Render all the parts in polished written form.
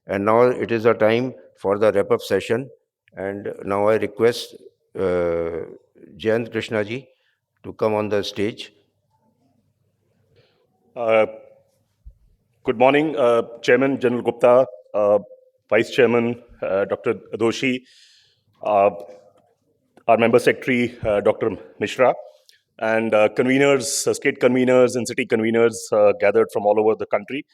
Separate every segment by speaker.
Speaker 1: And now it is a time for the wrap-up session. And now I request Jayant Krishna ji to come on the stage.
Speaker 2: Uh, Good morning, Chairman General Gupta, Vice Chairman Dr. Doshi, uh, our Member Secretary Dr. Mishra, and conveners, state conveners, and city conveners gathered from all over the country.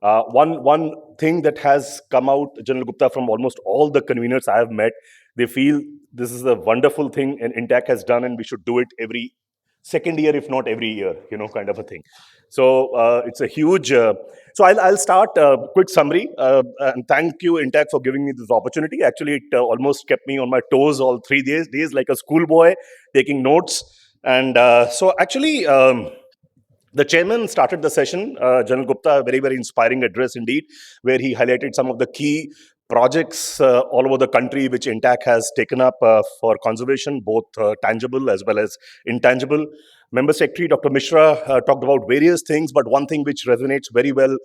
Speaker 2: One thing that has come out, General Gupta, from almost all the conveners I have met, they feel this is a wonderful thing and Intac has done, and we should do it every second year, if not every year, kind of a thing. So it's a huge. So I'll start a quick summary, and thank you, Intac, for giving me this opportunity. Actually, it almost kept me on my toes all 3 days like a schoolboy taking notes. And so actually. The chairman started the session, General Gupta, a very, very inspiring address indeed, where he highlighted some of the key projects all over the country which Intac has taken up for conservation, both tangible as well as intangible. Member Secretary Dr. Mishra talked about various things, but one thing which resonates very well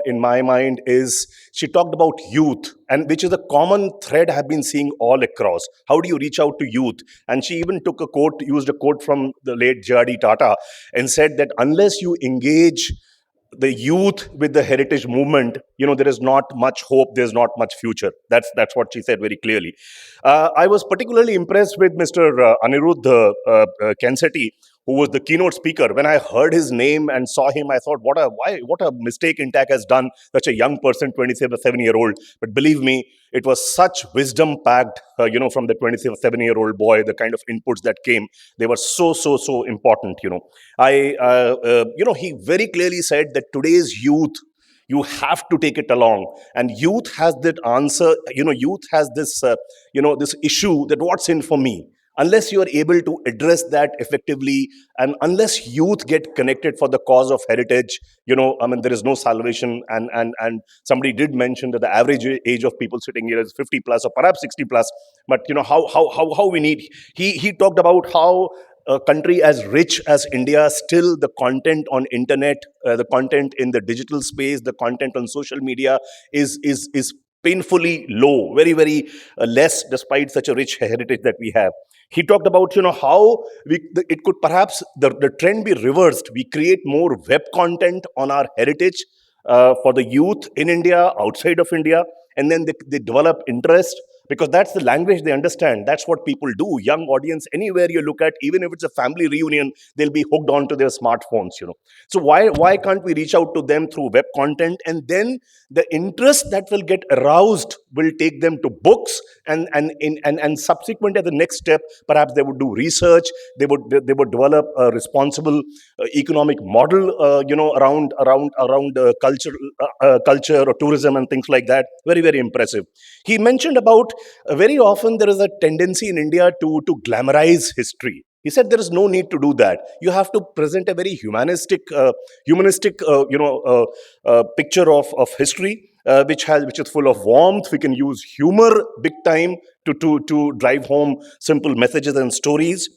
Speaker 2: in my mind is she talked about youth, and which is a common thread I've been seeing all across. How do you reach out to youth? And she even took a quote, used a quote from the late J.R.D. Tata, and said that unless you engage the youth with the heritage movement, there is not much hope, there's not much future. That's what she said very clearly. I was particularly impressed with Mr. Anirudh Kensetti, who was the keynote speaker. When I heard his name and saw him, I thought, what a mistake Intac has done, such a young person, 27-year-old. But believe me, it was such wisdom packed, from the 27-year-old boy, the kind of inputs that came, they were so important. He very clearly said that today's youth, you have to take it along, and youth has that answer. Youth has this, this issue that what's in for me. Unless you are able to address that effectively, and unless youth get connected for the cause of heritage, there is no salvation. And somebody did mention that the average age of people sitting here is 50 plus or perhaps 60 plus. But how we need. He talked about how a country as rich as India, still the content on internet, the content in the digital space, the content on social media is painfully low, very less, despite such a rich heritage that we have. He talked about how it could perhaps the trend be reversed. We create more web content on our heritage for the youth in India, outside of India, and then they develop interest, because that's the language they understand. That's what people do. Young audience, anywhere you look at, even if it's a family reunion, they'll be hooked onto their smartphones. So why can't we reach out to them through web content, and then the interest that will get aroused will take them to books, and subsequent as the next step, perhaps they would do research. They would develop a responsible economic model, around culture or tourism and things like that. Very impressive. He mentioned about very often there is a tendency in India to glamorize history. He said there is no need to do that. You have to present a very humanistic, picture of history, which is full of warmth. We can use humor big time to drive home simple messages and stories.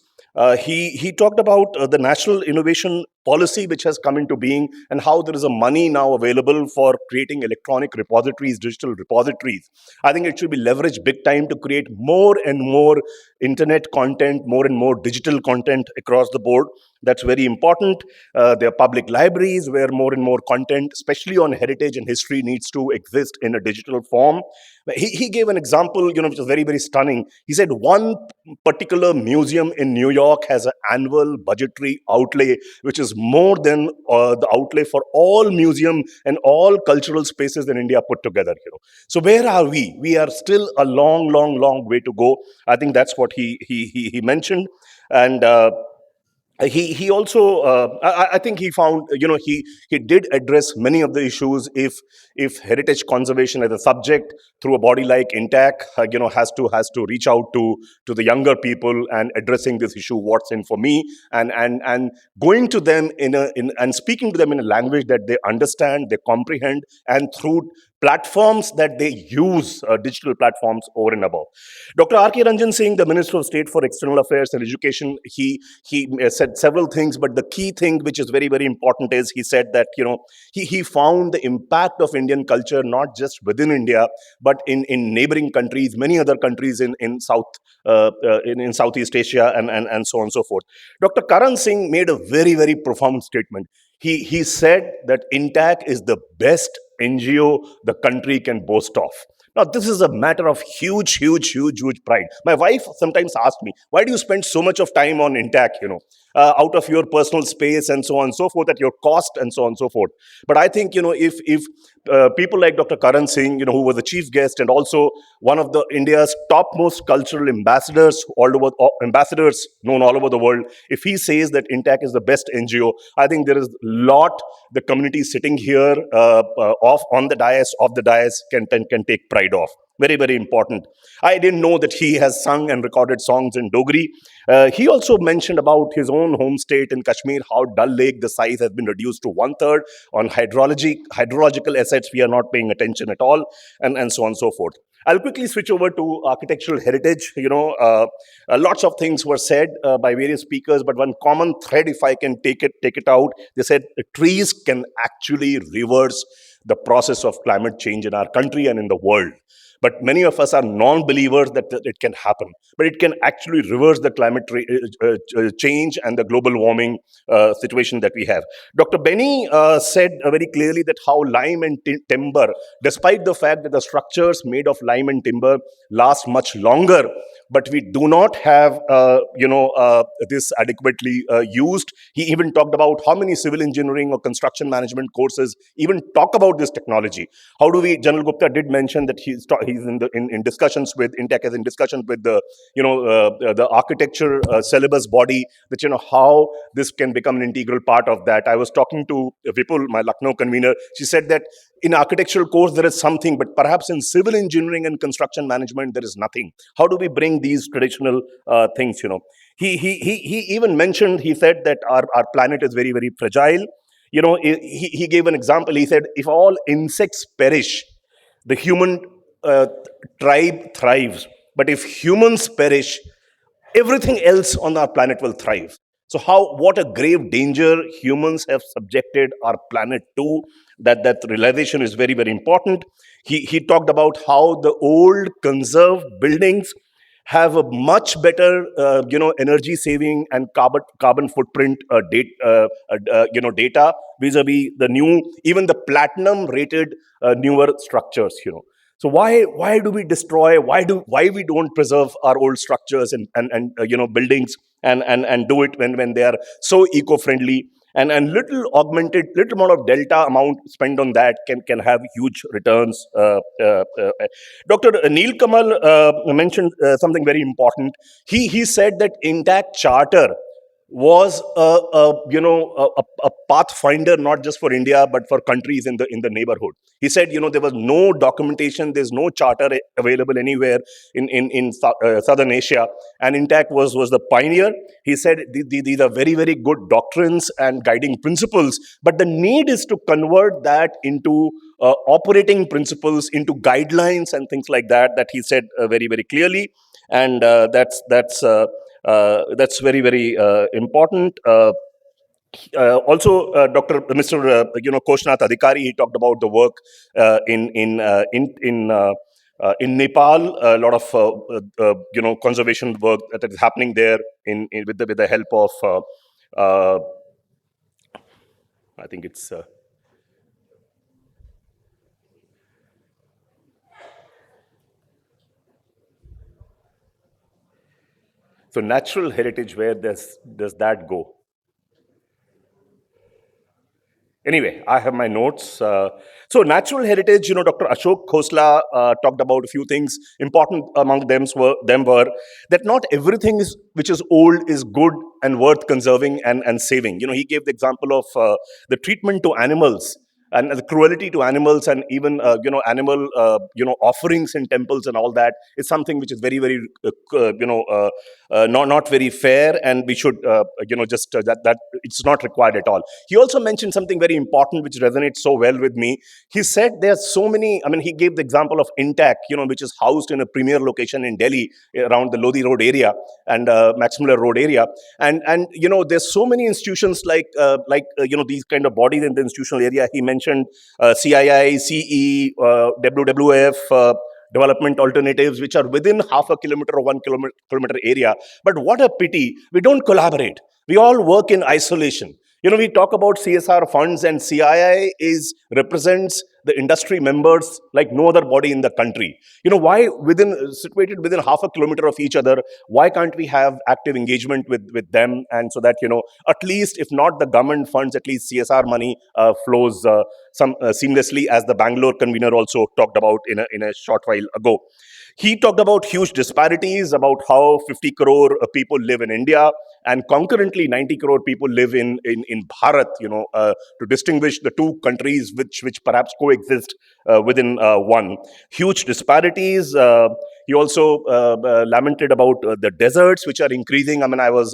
Speaker 2: He talked about the national innovation policy which has come into being, and how there is a money now available for creating electronic repositories, digital repositories. I think it should be leveraged big time to create more and more internet content, more and more digital content across the board. That's very important. There are public libraries where more and more content, especially on heritage and history, needs to exist in a digital form. He gave an example, which is very stunning. He said one particular museum in New York has an annual budgetary outlay which is more than the outlay for all museum and all cultural spaces in India put together. So where are we? We are still a long way to go. I think that's what he mentioned. And he also I think he found, he did address many of the issues. If heritage conservation as a subject through a body like Intac, has to reach out to the younger people and addressing this issue, what's in for me, and going to them in and speaking to them in a language that they understand, they comprehend, and through platforms that they use, digital platforms over and above. Dr. R.K. Ranjan Singh, the Minister of State for External Affairs and Education, he said several things, but the key thing, which is very, very important, is he said that, he found the impact of Indian culture not just within India, but in neighboring countries, many other countries in Southeast Asia, and so on and so forth. Dr. Karan Singh made a very, very profound statement. He said that Intac is the best NGO the country can boast of. Now, this is a matter of huge, huge, huge, huge pride. My wife sometimes asks me, why do you spend so much of time on Intac, out of your personal space and so on and so forth, at your cost and so on and so forth. But I think, if people like Dr. Karan Singh, who was the chief guest and also one of the India's topmost cultural ambassadors, ambassadors known all over the world, if he says that Intac is the best NGO, I think there is a lot the community sitting here off on the dais, of the dais, can take pride of. Very, very important. I didn't know that he has sung and recorded songs in Dogri. He also mentioned about his own home state in Kashmir, how Dal Lake, the size has been reduced to one third. On hydrological assets, we are not paying attention at all, and so on and so forth. I'll quickly switch over to architectural heritage. Lots of things were said by various speakers, but one common thread, if I can take it out, they said trees can actually reverse the process of climate change in our country and in the world. But many of us are non-believers that it can happen. But it can actually reverse the change and the global warming situation that we have. Dr. Benny said very clearly that how lime and timber, despite the fact that the structures made of lime and timber last much longer, but we do not have this adequately used. He even talked about how many civil engineering or construction management courses even talk about this technology. How do we? General Gupta did mention that he's in discussions with Intech, is in discussions with the architecture syllabus body, that how this can become an integral part of that. I was talking to Vipul, my Lucknow convener. She said that in architectural course there is something, but perhaps in civil engineering and construction management there is nothing. How do we bring these traditional things? He even mentioned, he said that our planet is very, very fragile. He gave an example. He said, if all insects perish, the human tribe thrives. But if humans perish, everything else on our planet will thrive. So what a grave danger humans have subjected our planet to. That realization is very, very important. He talked about how the old conserved buildings have a much better energy saving and carbon footprint data vis-a-vis the new, even the platinum rated newer structures. So why do we destroy? Why we don't preserve our old structures and buildings and do it when they are so eco-friendly, and little amount of delta amount spent on that can have huge returns. Dr. Neil Kamal mentioned something very important. He said that Intact Charter was a pathfinder not just for India but for countries in the neighborhood. He said, there was no documentation, there's no charter available anywhere in Southern Asia, and Intact was the pioneer. He said these are very, very good doctrines and guiding principles, but the need is to convert that into operating principles, into guidelines and things like that. That he said very, very clearly, and that's very, very important. Also, Mr. Koshnath Adhikari, he talked about the work in Nepal, a lot of conservation work that is happening there with the help of I think it's so natural heritage. Where does that go? Anyway, I have my notes. So natural heritage, Dr. Ashok Khosla talked about a few things. Important among them were that not everything which is old is good and worth conserving and saving. He gave the example of the treatment to animals. and the cruelty to animals, and even animal offerings in temples and all that is something which is very very not very fair, and we should just that it's not required at all. He also mentioned something very important which resonates so well with me. He said there's so many, I mean, he gave the example of Intac, which is housed in a premier location in Delhi, around the Lodi Road area and Max Muller Road area. And there's so many institutions these kind of bodies in the institutional area. He mentioned CII, CE, WWF, development alternatives, which are within half a kilometer or 1 kilometer area. But what a pity, we don't collaborate. We all work in isolation. We talk about CSR funds, and CII is represents the industry members like no other body in the country. Why within situated within half a kilometer of each other? Why can't we have active engagement with them? And so that at least if not the government funds, at least CSR money flows some seamlessly, as the Bangalore convener also talked about in a short while ago. He talked about huge disparities, about how 50 crore people live in India, and concurrently 90 crore people live in Bharat, to distinguish the two countries which perhaps coexist within one. Huge disparities. He also lamented about the deserts, which are increasing. I mean, I was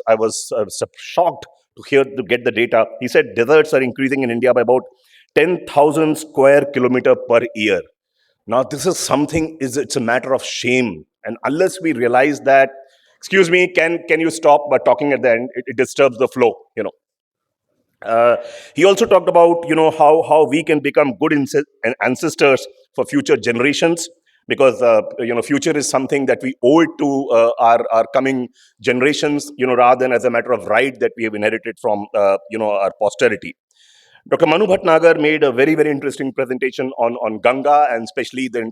Speaker 2: shocked to get the data. He said deserts are increasing in India by about 10,000 square kilometer per year. Now, this is something, is it's a matter of shame. And unless we realize that, excuse me, can you stop by talking at the end? It disturbs the flow, Uh, he also talked about how we can become good ancestors for future generations, because future is something that we owe it to our coming generations, rather than as a matter of right that we have inherited from our posterity. Dr. Manu Bhatnagar made a very, very interesting presentation on Ganga, and especially the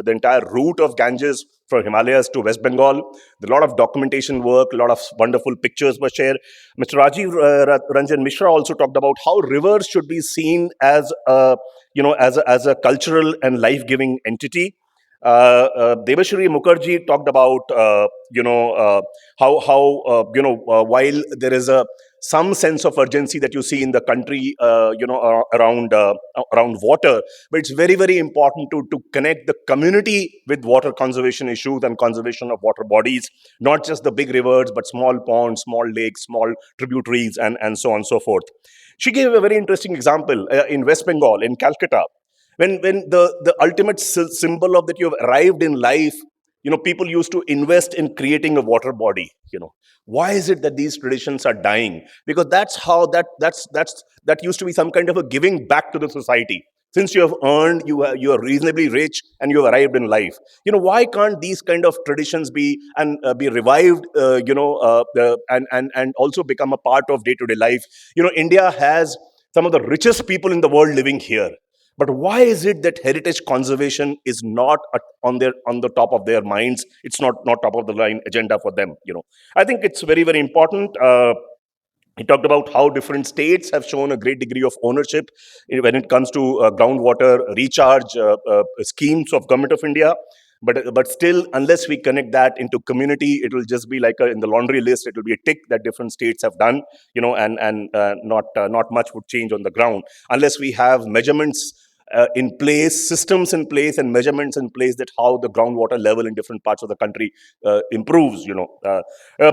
Speaker 2: entire route of Ganges from Himalayas to West Bengal. A lot of documentation work, a lot of wonderful pictures were shared. Mr. Rajiv Ranjan Mishra also talked about how rivers should be seen as as a cultural and life-giving entity. Devashri Mukherjee talked about how while there is a some sense of urgency that you see in the country around water, but it's very very important to connect the community with water conservation issues and conservation of water bodies, not just the big rivers but small ponds, small lakes, small tributaries, and so on and so forth. She gave a very interesting example in West Bengal, in Calcutta, when the ultimate symbol of that you have arrived in life, people used to invest in creating a water body. Why is it that these traditions are dying? Because that's how that used to be some kind of a giving back to the society. Since you have earned, you are reasonably rich, and you have arrived in life. Why can't these kind of traditions be revived, and also become a part of day to day life? India has some of the richest people in the world living here, but why is it that heritage conservation is not on the top of their minds? It's not top of the line agenda for them. I think it's very very important. He talked about how different states have shown a great degree of ownership when it comes to groundwater recharge schemes of government of India. But still, unless we connect that into community, it will just be like in the laundry list. It will be a tick that different states have done, and not much would change on the ground unless we have measurements in place, systems in place, and measurements in place that how the groundwater level in different parts of the country improves.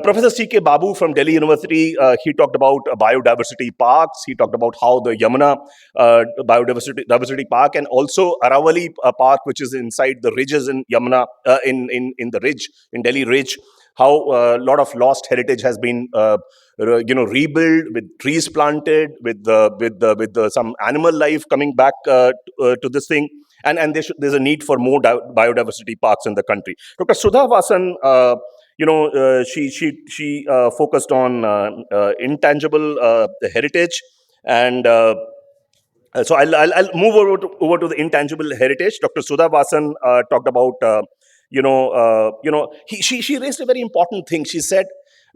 Speaker 2: Professor C.K. Babu from Delhi University, he talked about biodiversity parks. He talked about how the Yamuna biodiversity park, and also Aravali Park, which is inside the ridges in Yamuna, in the ridge, in Delhi Ridge, how a lot of lost heritage has been rebuilt, with trees planted, with some animal life coming back to this thing. And there's a need for more biodiversity parks in the country. Dr. Sudha Vasan, she focused on intangible heritage, and so I'll move over to the intangible heritage. Dr. Sudha Vasan talked about she raised a very important thing. She said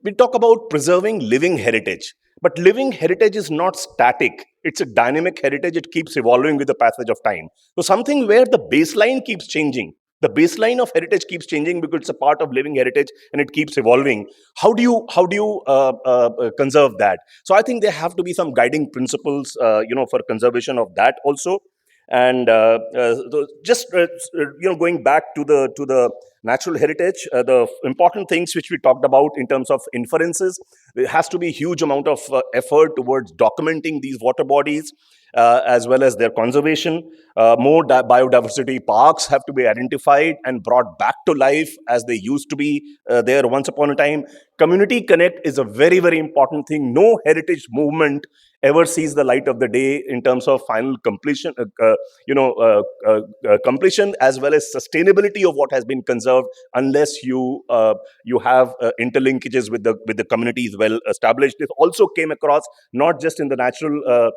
Speaker 2: we talk about preserving living heritage, but living heritage is not static. It's a dynamic heritage. It keeps evolving with the passage of time. So something where the baseline keeps changing. The baseline of heritage keeps changing because it's a part of living heritage and it keeps evolving. How do you conserve that? So I think there have to be some guiding principles, for conservation of that also. And just going back to the natural heritage, the important things which we talked about in terms of inferences, there has to be huge amount of effort towards documenting these water bodies, as well as their conservation. More biodiversity parks have to be identified and brought back to life as they used to be there once upon a time. Community connect is a very, very important thing. No heritage movement ever sees the light of the day in terms of final completion, completion as well as sustainability of what has been conserved, unless you have interlinkages with the communities well established. This also came across not just in the natural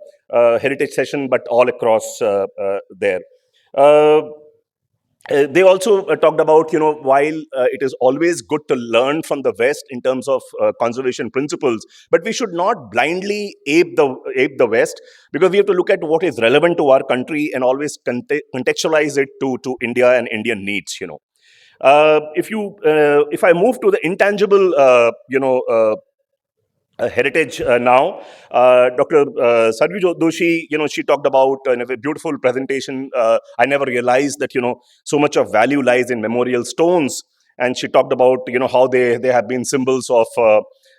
Speaker 2: heritage session, but all across there. Uh, they also talked about, while it is always good to learn from the West in terms of conservation principles, but we should not blindly ape the West, because we have to look at what is relevant to our country and always contextualize it to India and Indian needs. If I move to the intangible, heritage now. Dr. Sarvi Doshi, she talked about in a very beautiful presentation. I never realized that, so much of value lies in memorial stones. And she talked about, how they have been symbols of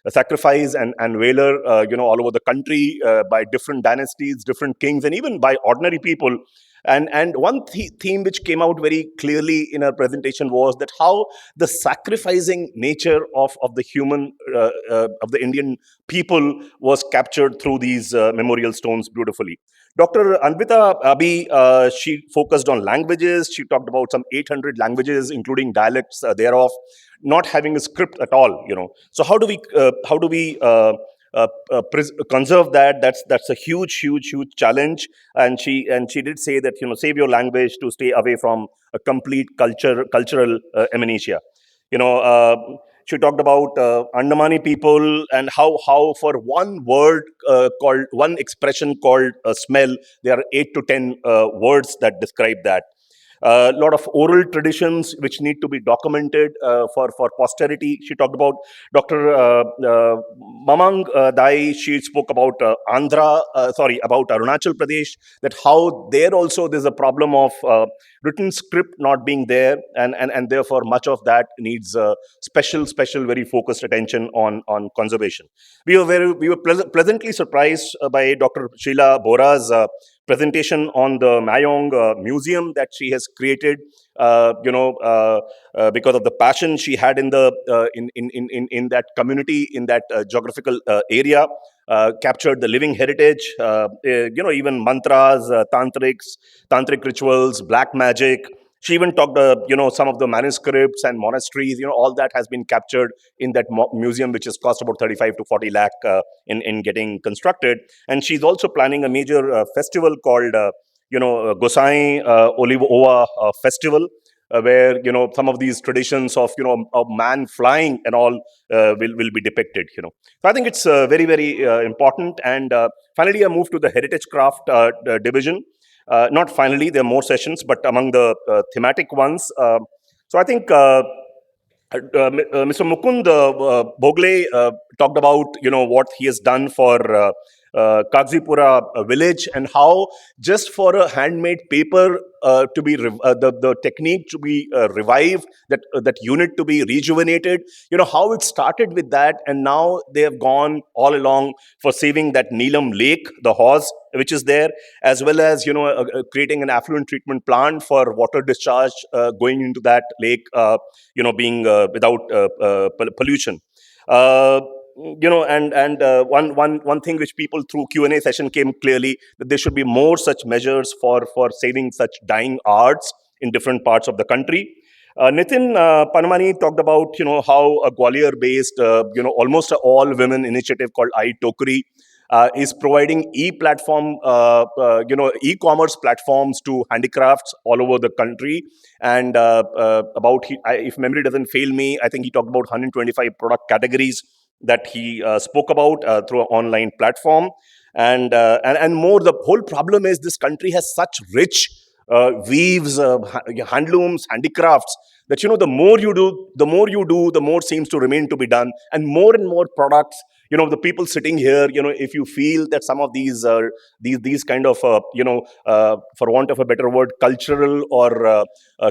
Speaker 2: sacrifice and valor, all over the country, by different dynasties, different kings, and even by ordinary people. And one theme which came out very clearly in her presentation was that how the sacrificing nature of the human, of the Indian people was captured through these memorial stones beautifully. Dr. Anvita Abi, she focused on languages. She talked about some 800 languages, including dialects thereof, not having a script at all. So how do we conserve that? That's a huge challenge. And she did say that, save your language to stay away from a complete cultural amnesia. You know, she talked about Andamani people and how for one word called one expression called smell, there are 8 to 10 words that describe that. A lot of oral traditions which need to be documented for posterity. She talked about Dr. Mamang Dai. She spoke about about Arunachal Pradesh, that how there also there's a problem of written script not being there, and therefore much of that needs special, very focused attention on conservation. We were pleasantly surprised by Dr. Sheila Bora's presentation on the Mayong museum that she has created, because of the passion she had in the in that community, in that geographical area. Captured the living heritage, even mantras, tantric rituals, black magic. She even talked, some of the manuscripts and monasteries. All that has been captured in that museum, which has cost about 35 to 40 lakh in getting constructed. And she's also planning a major festival called, Gosai Olive Oa Festival, where some of these traditions of of man flying and all will be depicted. So I think it's very important. And finally, I move to the heritage craft division. Not finally, there are more sessions, but among the thematic ones. So I think Mr. Mukund Bogle talked about what he has done for Kagzipura village, and how just for a handmade paper to be the technique to be revived, that unit to be rejuvenated. How it started with that, and now they have gone all along for saving that Neelam Lake, the horse which is there, as well as creating an affluent treatment plant for water discharge going into that lake, being without pollution. Uh, one thing which people through Q&A session came clearly, that there should be more such measures for saving such dying arts in different parts of the country. Nitin Panmani talked about how a Gwalior based almost all women initiative called I Tokri is providing e-commerce platforms to handicrafts all over the country. And if memory doesn't fail me, I think he talked about 125 product categories that he spoke about through an online platform. And more, the whole problem is this country has such rich weaves, handlooms, handicrafts. That the more the more seems to remain to be done, and more products. The people sitting here, if you feel that some of these kind of for want of a better word, cultural or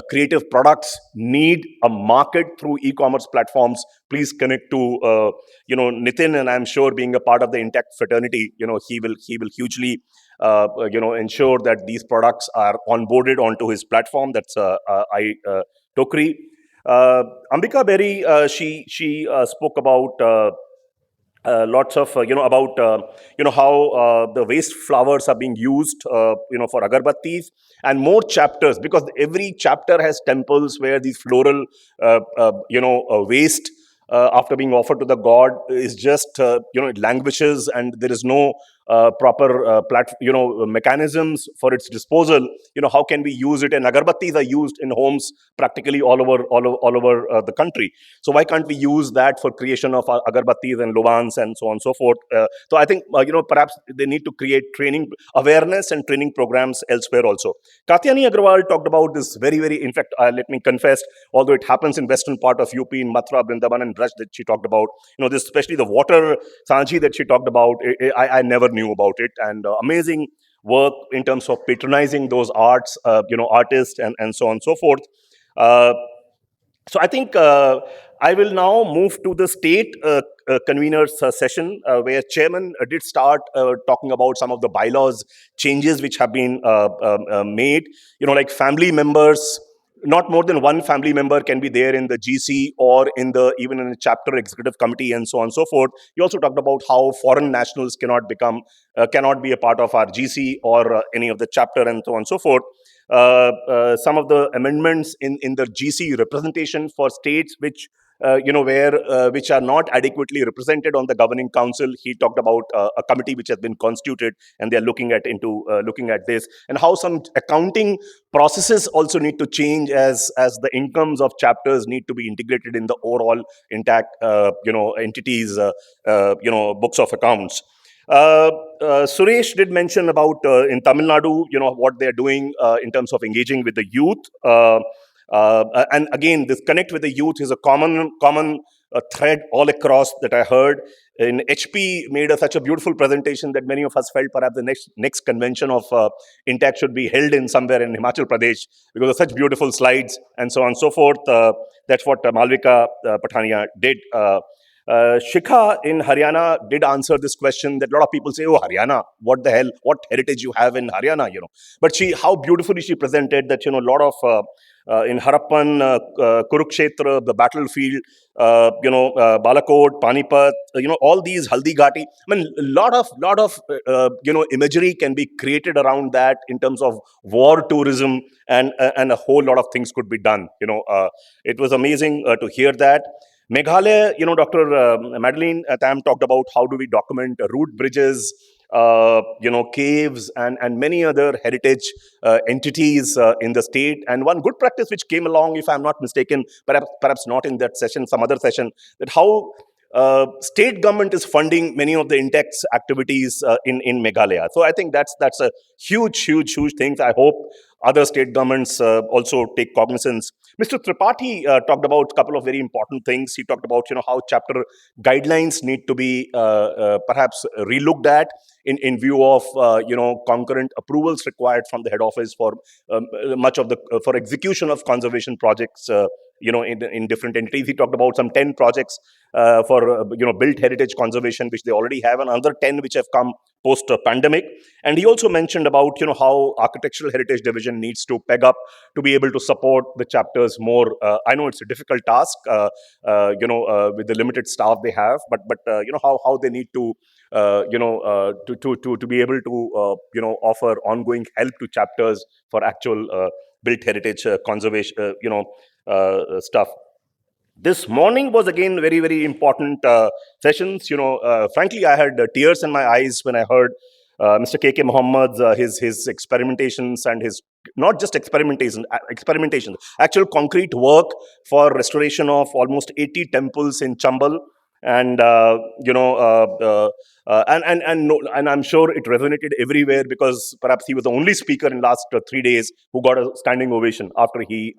Speaker 2: creative products need a market through e-commerce platforms, please connect to Nitin, and I'm sure, being a part of the Intact fraternity, he will hugely ensure that these products are onboarded onto his platform. That's I Tokri. Ambika Berry, she spoke about lots of about how the waste flowers are being used for agarbattis, and more chapters, because every chapter has temples where these floral waste, after being offered to the god, is just it languishes, and there is no proper mechanisms for its disposal. How can we use it? And agarbattis are used in homes practically all over the country. So why can't we use that for creation of agarbattis and lobans and so on and so forth? So I think perhaps they need to create training awareness and training programs elsewhere also. Katyani Agrawal talked about this very, in fact, let me confess, although it happens in western part of UP, in Mathura, Vrindavan, and Braj, that she talked about, this, especially the water sanji that she talked about, I never knew about it. And amazing work in terms of patronizing those artists, and so on and so forth. Uh, so I think I will now move to the state conveners session, where chairman did start talking about some of the bylaws changes which have been made. Like family members, not more than one family member can be there in the GC, or in the even in the chapter executive committee, and so on and so forth. He also talked about how foreign nationals cannot be a part of our GC, or any of the chapter, and so on and so forth. Some of the amendments in the GC representation for states which are not adequately represented on the governing council. He talked about a committee which has been constituted, and they are looking at this, and how some accounting processes also need to change, as the incomes of chapters need to be integrated in the overall Intact entities books of accounts. Suresh did mention about in Tamil Nadu, what they're doing in terms of engaging with the youth. And again, this connect with the youth is a common thread all across that I heard. In HP made such a beautiful presentation that many of us felt perhaps the next convention of Intact should be held in somewhere in Himachal Pradesh, because of such beautiful slides and so on and so forth. That's what Malvika Pathania did. Shikha in Haryana did answer this question that a lot of people say, "Oh, Haryana, what the hell? What heritage you have in Haryana?" But how beautifully she presented that, a lot of in Harappan, Kurukshetra, the battlefield, Balakot, Panipat, all these Haldigati. I mean, lot of imagery can be created around that in terms of war tourism, and a whole lot of things could be done. It was amazing to hear that. Meghalaya, Dr. Madeline Tam talked about how do we document root bridges, caves, and many other heritage entities in the state. And one good practice which came along, if I'm not mistaken, perhaps not in that session, some other session, that how state government is funding many of the Intact activities in Meghalaya. So I think that's a huge thing. I hope other state governments also take cognizance. Mr. Tripathi talked about a couple of very important things. He talked about how chapter guidelines need to be perhaps relooked at in view of concurrent approvals required from the head office for much of the for execution of conservation projects. In different entities. He talked about some 10 projects for built heritage conservation, which they already have, and another 10 which have come post pandemic. And he also mentioned about how architectural heritage division needs to peg up to be able to support the chapters more. I know it's a difficult task, with the limited staff they have, but how they need to to be able to offer ongoing help to chapters for actual built heritage conservation stuff. This morning was again very important sessions. Frankly, I had tears in my eyes when I heard Mr. KK Muhammad's his experimentations, and his not just experimentation, actual concrete work for restoration of almost 80 temples in Chambal. and and I'm sure it resonated everywhere, because perhaps he was the only speaker in last 3 days who got a standing ovation after he.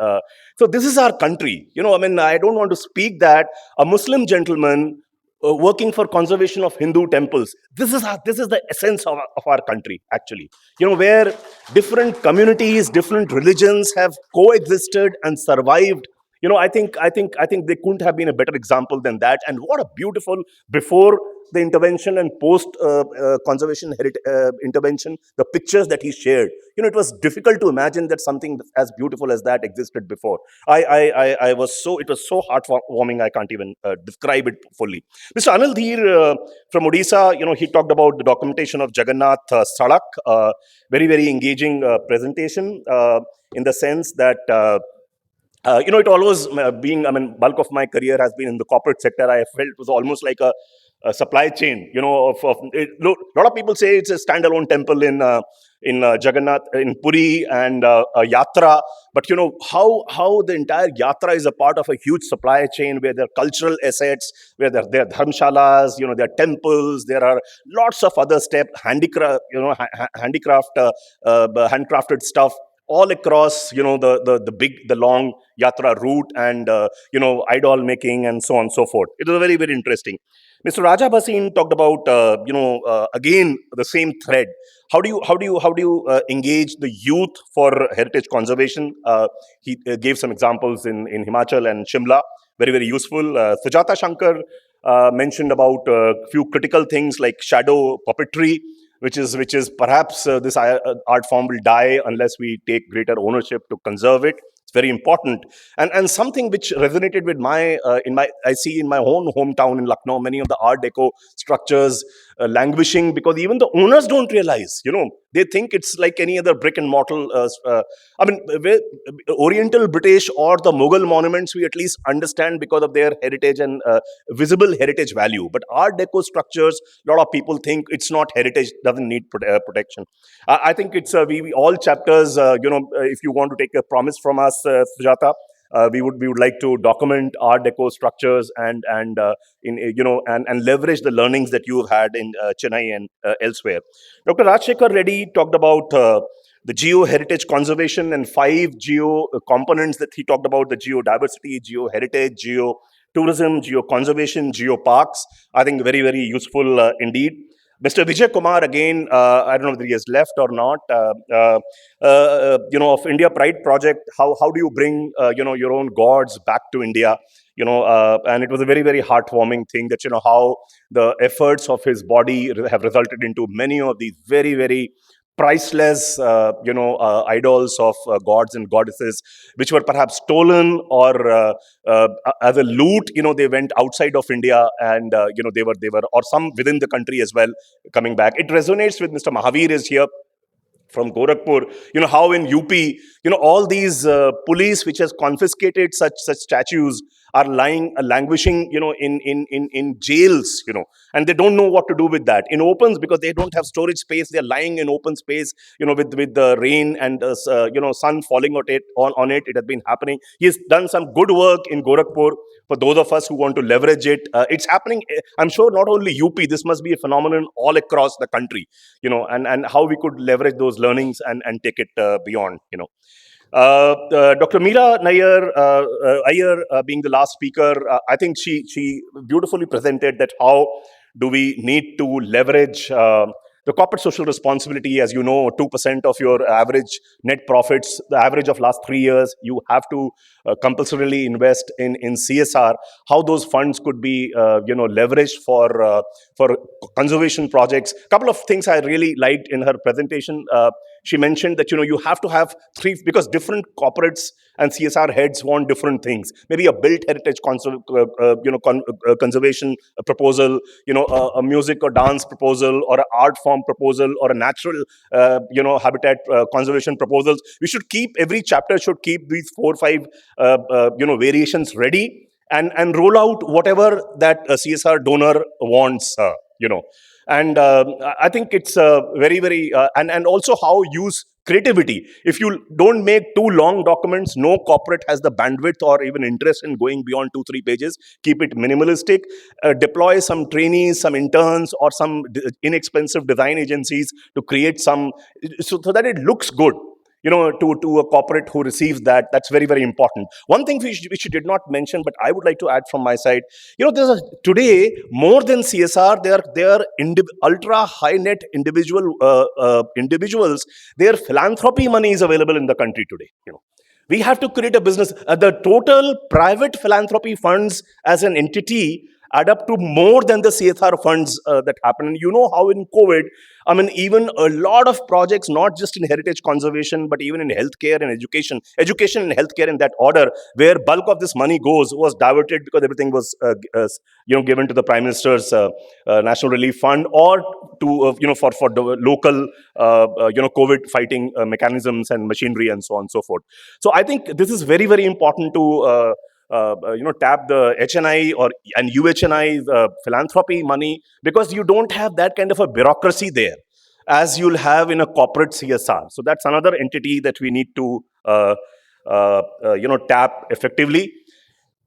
Speaker 2: So this is our country. I mean, I don't want to speak that a Muslim gentleman working for conservation of Hindu temples. This is the essence of our country, actually. Where different communities, different religions have coexisted and survived. I think they couldn't have been a better example than that. And what a beautiful before the intervention and post conservation intervention, the pictures that he shared. It was difficult to imagine that something as beautiful as that existed before. I was so, it was so heartwarming. I can't even describe it fully. Mr. Anil Dheer from Odisha, he talked about the documentation of Jagannath Sadak. Very, very engaging presentation, in the sense that it always being, I mean, bulk of my career has been in the corporate sector. I felt it was almost like a supply chain, of it. Look, a lot of people say it's a standalone temple in Jagannath, in Puri, and a yatra. But how the entire yatra is a part of a huge supply chain, where there are cultural assets, where there are dharmshalas, there are temples, there are lots of other steps, handicraft, handcrafted stuff all across, the big, the long yatra route, and idol making, and so on and so forth. It was very, very interesting. Mr. Raja Bhasin talked about, again, the same thread. How do you engage the youth for heritage conservation? He gave some examples in Himachal and Shimla. Very, very useful. Sujata Shankar mentioned about a few critical things like shadow puppetry, which is perhaps this art form will die unless we take greater ownership to conserve it. It's very important. And something which resonated with my in my I see in my own hometown in Lucknow, many of the art deco structures languishing, because even the owners don't realize. They think it's like any other brick and mortar. I mean, Oriental, British, or the Mughal monuments, we at least understand because of their heritage and visible heritage value. But art deco structures, a lot of people think it's not heritage, doesn't need protection. I think it's we all chapters. If you want to take a promise from us, Sujata, we would like to document art deco structures, and in and leverage the learnings that you've had in Chennai and elsewhere. Dr. Rajshekhar Reddy talked about the geo heritage conservation and 5 geo components that he talked about: the geodiversity, geo heritage, geo tourism, geo conservation, geo parks. I think very, very useful indeed. Mr. Vijay Kumar, again, I don't know whether he has left or not, of India Pride Project. How do you bring, your own gods back to India? And it was a very, very heartwarming thing that, how the efforts of his body have resulted into many of these very, very priceless, idols of gods and goddesses, which were perhaps stolen, or as a loot. They went outside of India, and they were, or some within the country as well, coming back. It resonates with Mr. Mahavir is here from Gorakhpur. How in UP, all these police which has confiscated such statues are lying, languishing, in jails, and they don't know what to do with that in opens, because they don't have storage space. They're lying in open space, with the rain and sun falling on it. It has been happening. He has done some good work in Gorakhpur. For those of us who want to leverage it, it's happening. I'm sure not only UP. This must be a phenomenon all across the country. And how we could leverage those learnings and take it beyond. Dr. Meera Iyer, being the last speaker, I think she beautifully presented that how do we need to leverage the corporate social responsibility. As you know, 2% of your average net profits, the average of last 3 years, you have to compulsorily invest in CSR. How those funds could be, leveraged for conservation projects. Couple of things I really liked in her presentation. She mentioned that you have to have three, because different corporates and CSR heads want different things. Maybe a built heritage conservation proposal, a music or dance proposal, or an art form proposal, or a natural habitat conservation proposals. We should keep, every chapter should keep these 4 or 5 variations ready, and roll out whatever that CSR donor wants. And I think it's very, very, and also how use creativity. If you don't make too long documents, no corporate has the bandwidth or even interest in going beyond 2 3 pages. Keep it minimalistic. Deploy some trainees, some interns, or some inexpensive design agencies to create some, so that it looks good, to a corporate who receives that. That's very, very important. One thing which you did not mention, but I would like to add from my side, today, more than CSR, they are ultra high net individuals. Their philanthropy money is available in the country today. We have to create a business. The total private philanthropy funds as an entity add up to more than the CSR funds that happen. And you know how in COVID, I mean, even a lot of projects, not just in heritage conservation, but even in healthcare and education and healthcare in that order, where bulk of this money was diverted because everything was, given to the Prime Minister's National Relief Fund, or to, for the local, COVID fighting mechanisms and machinery and so on and so forth. So I think this is very, very important to tap the HNI or and UHNI philanthropy money, because you don't have that kind of a bureaucracy there as you'll have in a corporate CSR. So that's another entity that we need to tap effectively.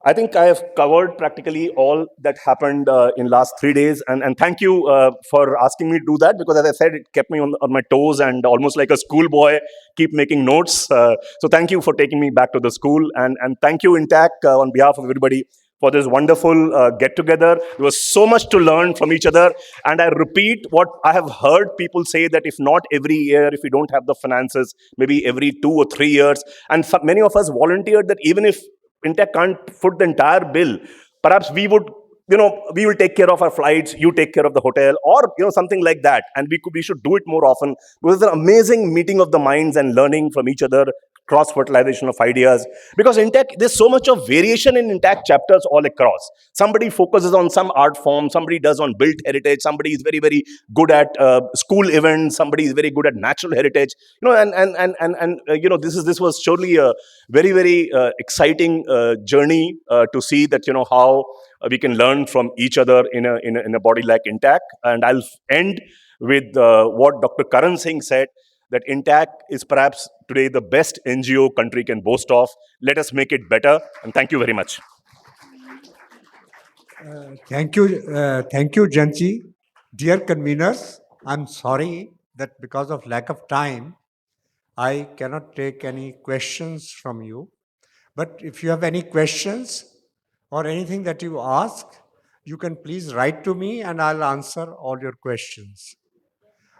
Speaker 2: I think I have covered practically all that happened in last 3 days, and thank you for asking me to do that, because as I said, it kept me on my toes and almost like a schoolboy, keep making notes. So thank you for taking me back to the school, and thank you, Intac, on behalf of everybody, for this wonderful get together. There was so much to learn from each other, and I repeat what I have heard people say, that if not every year, if we don't have the finances, maybe every 2 or 3 years, and many of us volunteered that even if Intech can't foot the entire bill, perhaps we will take care of our flights, you take care of the hotel, or something like that. And we should do it more often, because it's an amazing meeting of the minds and learning from each other, cross fertilization of ideas. Because in tech, there's so much of variation in intact chapters all across. Somebody focuses on some art form, somebody does on built heritage, somebody is very, very good at school events, somebody is very good at natural heritage. This was surely a very, very exciting journey to see that how we can learn from each other in a body like Intact. And I'll end with what Dr. Karan Singh said, that Intact is perhaps today the best NGO country can boast of. Let us make it better. And thank you very much.
Speaker 3: Thank you, Janji. Dear conveners, I'm sorry that because of lack of time, I cannot take any questions from you. But if you have any questions or anything that you ask, you can please write to me and I'll answer all your questions.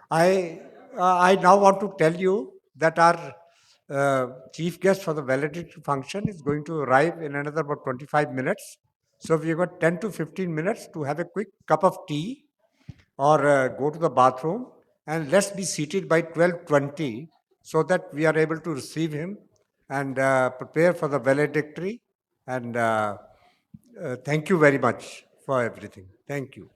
Speaker 3: I now want to tell you that our chief guest for the valedictory function is going to arrive in another about 25 minutes. So we've got 10 to 15 minutes to have a quick cup of tea or go to the bathroom, and let's be seated by 12:20 so that we are able to receive him and prepare for the valedictory. And thank you very much for everything. Thank you.